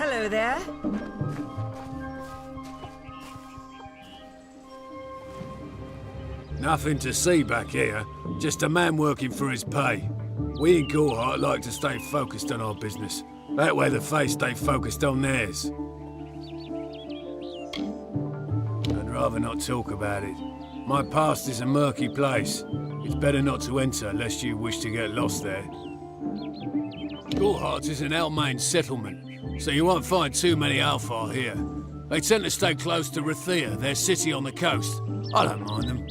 Hello there. Nothing to see back here. Just a man working for his pay. We in Gorhart like to stay focused on our business. That way the Fae stay focused on theirs. I'd rather not talk about it. My past is a murky place. It's better not to enter lest you wish to get lost there. Gorhart is an Almain settlement, so you won't find too many Alfar here. They tend to stay close to Rathia, their city on the coast. I don't mind them.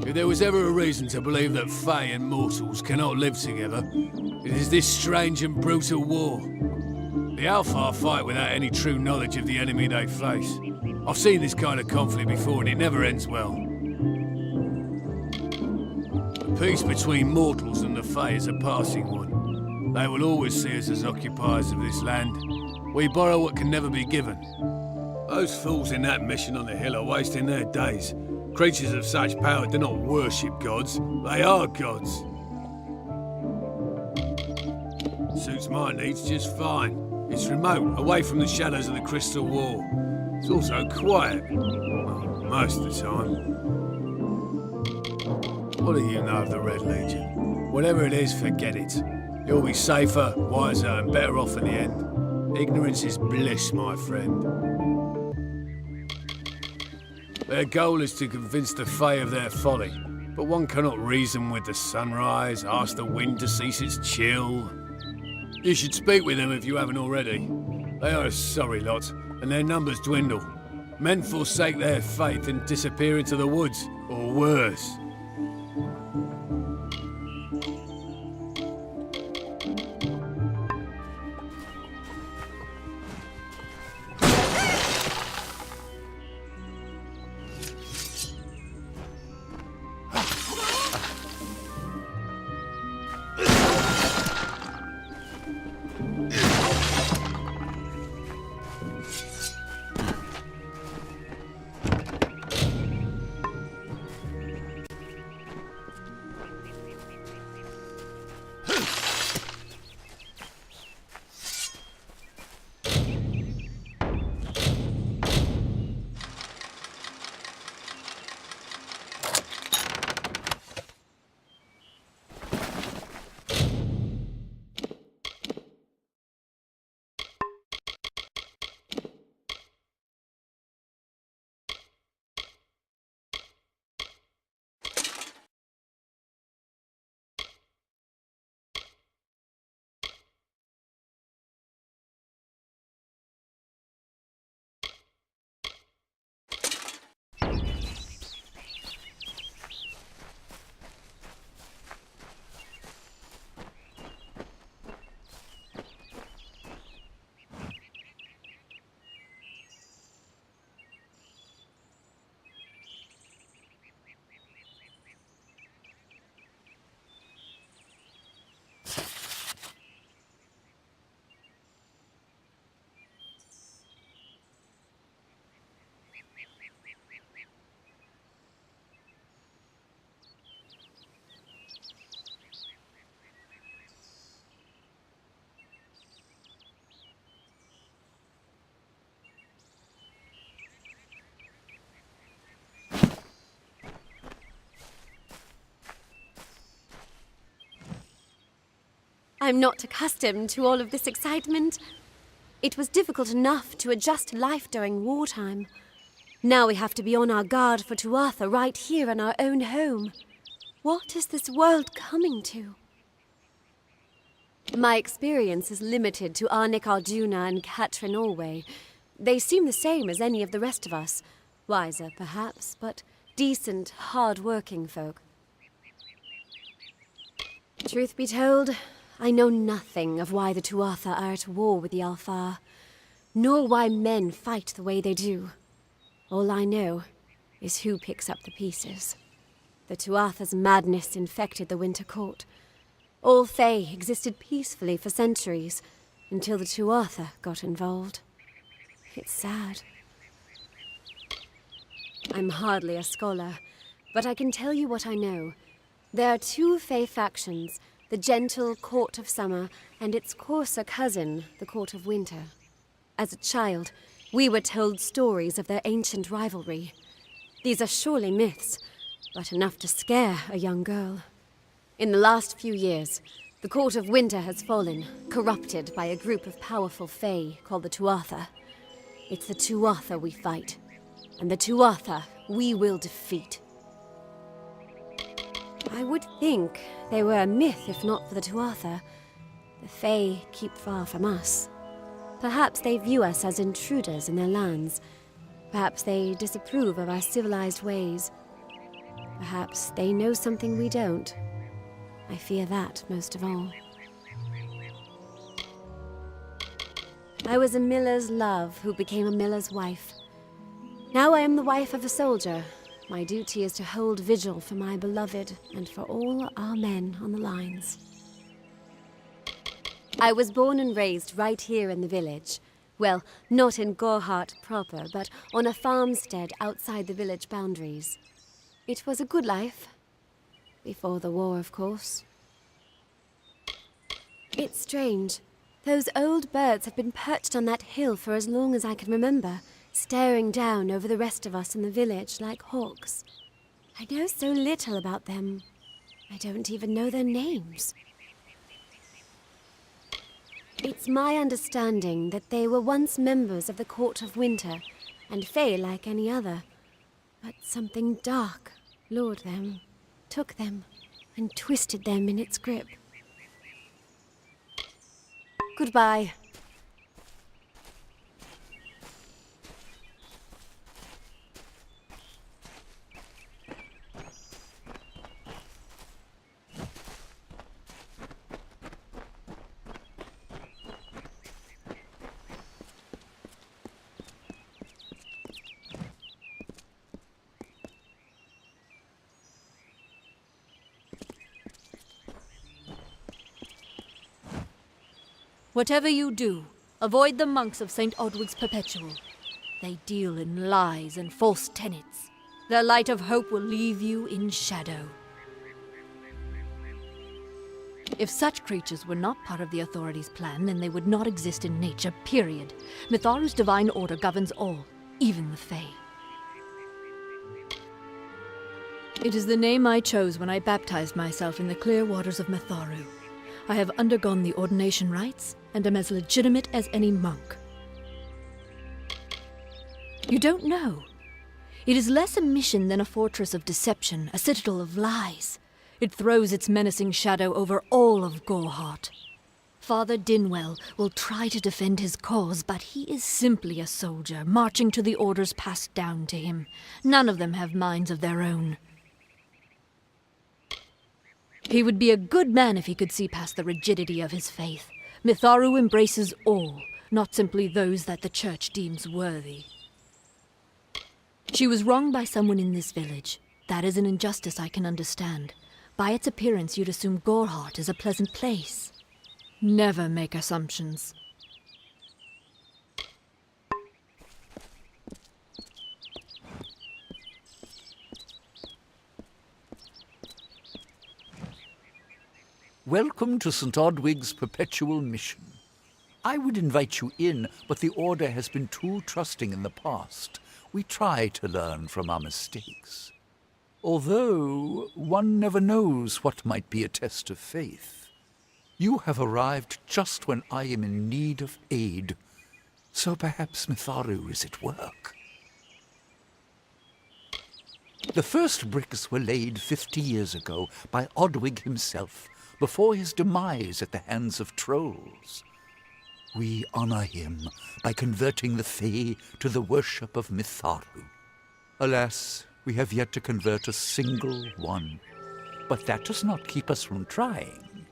If there was ever a reason to believe that Fae and mortals cannot live together, it is this strange and brutal war. The Alfar fight without any true knowledge of the enemy they face. I've seen this kind of conflict before and it never ends well. The peace between mortals and the Fae is a passing one. They will always see us as occupiers of this land. We borrow what can never be given. Those fools in that mission on the hill are wasting their days. Creatures of such power do not worship gods, they are gods. Suits my needs just fine. It's remote, away from the shadows of the Crystal Wall. It's also quiet, well, most of the time. What do you know of the Red Legion? Whatever it is, forget it. You'll be safer, wiser, and better off in the end. Ignorance is bliss, my friend. Their goal is to convince the Fae of their folly, but one cannot reason with the sunrise, ask the wind to cease its chill. You should speak with them if you haven't already. They are a sorry lot, and their numbers dwindle. Men forsake their faith and disappear into the woods, or worse. I'm not accustomed to all of this excitement. It was difficult enough to adjust to life during wartime. Now we have to be on our guard for Tuatha right here in our own home. What is this world coming to? My experience is limited to Arnic Arjuna and Catrin Orway. They seem the same as any of the rest of us. Wiser, perhaps, but decent, hard-working folk. Truth be told, I know nothing of why the Tuatha are at war with the Alfar, nor why men fight the way they do. All I know is who picks up the pieces. The Tuatha's madness infected the Winter Court. All Fae existed peacefully for centuries, until the Tuatha got involved. It's sad. I'm hardly a scholar, but I can tell you what I know. There are two Fae factions, the gentle Court of Summer and its coarser cousin, the Court of Winter. As a child, we were told stories of their ancient rivalry. These are surely myths, but enough to scare a young girl. In the last few years, the Court of Winter has fallen, corrupted by a group of powerful Fae called the Tuatha. It's the Tuatha we fight, and the Tuatha we will defeat. I would think they were a myth if not for the Tuatha. The Fae keep far from us. Perhaps they view us as intruders in their lands. Perhaps they disapprove of our civilized ways. Perhaps they know something we don't. I fear that most of all. I was a miller's love who became a miller's wife. Now I am the wife of a soldier. My duty is to hold vigil for my beloved and for all our men on the lines. I was born and raised right here in the village. Well, not in Gorhart proper, but on a farmstead outside the village boundaries. It was a good life. Before the war, of course. It's strange. Those old birds have been perched on that hill for as long as I can remember, staring down over the rest of us in the village like hawks. I know so little about them. I don't even know their names. It's my understanding that they were once members of the Court of Winter, and Fae like any other. But something dark lured them, took them, and twisted them in its grip. Goodbye. Whatever you do, avoid the monks of St. Odwig's Perpetual. They deal in lies and false tenets. Their light of hope will leave you in shadow. If such creatures were not part of the authorities' plan, then they would not exist in nature, period. Mitharu's divine order governs all, even the Fae. It is the name I chose when I baptized myself in the clear waters of Mitharu. I have undergone the ordination rites, and am as legitimate as any monk. You don't know. It is less a mission than a fortress of deception, a citadel of lies. It throws its menacing shadow over all of Gorhart. Father Dinwell will try to defend his cause, but he is simply a soldier, marching to the orders passed down to him. None of them have minds of their own. He would be a good man if he could see past the rigidity of his faith. Mitharu embraces all, not simply those that the church deems worthy. She was wronged by someone in this village. That is an injustice I can understand. By its appearance, you'd assume Gorhart is a pleasant place. Never make assumptions. Welcome to St. Odwig's Perpetual Mission. I would invite you in, but the Order has been too trusting in the past. We try to learn from our mistakes. Although, one never knows what might be a test of faith. You have arrived just when I am in need of aid, so perhaps Mitharu is at work. The first bricks were laid 50 years ago by Odwig himself, before his demise at the hands of trolls. We honor him by converting the Fae to the worship of Mitharu. Alas, we have yet to convert a single one. But that does not keep us from trying.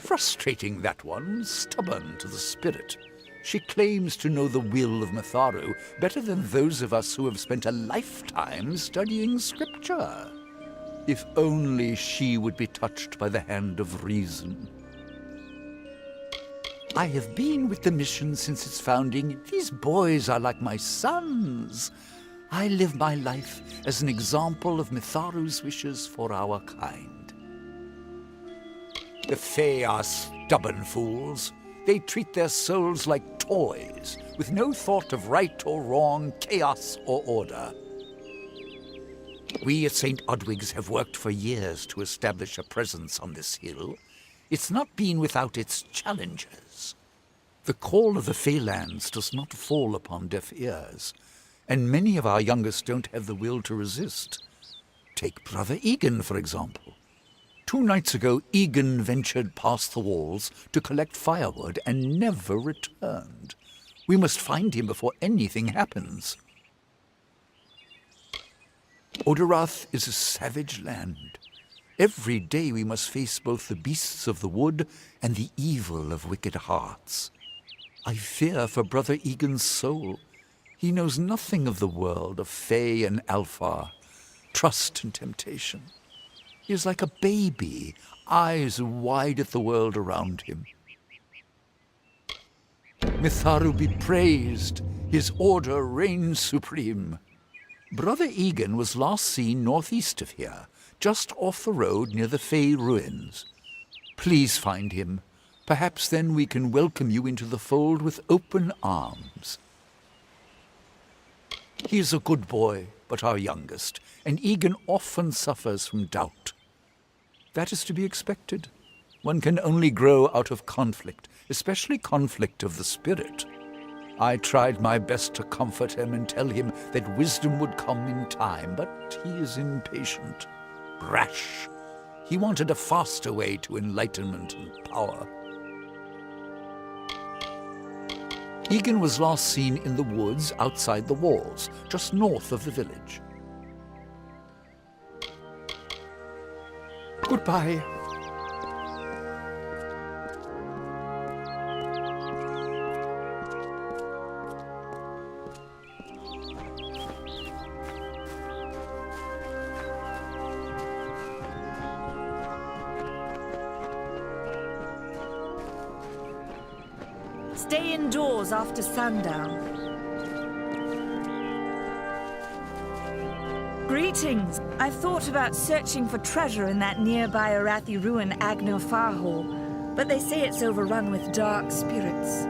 Frustrating, that one, stubborn to the spirit. She claims to know the will of Mitharu better than those of us who have spent a lifetime studying scripture. If only she would be touched by the hand of reason. I have been with the mission since its founding. These boys are like my sons. I live my life as an example of Mitharu's wishes for our kind. The Fae are stubborn fools. They treat their souls like toys, with no thought of right or wrong, chaos or order. We at St. Odwig's have worked for years to establish a presence on this hill. It's not been without its challenges. The call of the Feylands does not fall upon deaf ears, and many of our youngest don't have the will to resist. Take Brother Egan, for example. 2 nights ago, Egan ventured past the walls to collect firewood and never returned. We must find him before anything happens. Oderath is a savage land. Every day we must face both the beasts of the wood and the evil of wicked hearts. I fear for Brother Egan's soul. He knows nothing of the world of Fae and Alpha, trust and temptation. He is like a baby, eyes wide at the world around him. Mitharu be praised, his order reigns supreme. Brother Egan was last seen northeast of here, just off the road near the Fae ruins. Please find him. Perhaps then we can welcome you into the fold with open arms. He is a good boy, but our youngest, and Egan often suffers from doubt. That is to be expected. One can only grow out of conflict, especially conflict of the spirit. I tried my best to comfort him and tell him that wisdom would come in time, but he is impatient, rash. He wanted a faster way to enlightenment and power. Egan was last seen in the woods outside the walls, just north of the village. Goodbye. Stay indoors after sundown. Greetings. I've thought about searching for treasure in that nearby Arathi ruin Agno Farhall, but they say it's overrun with dark spirits.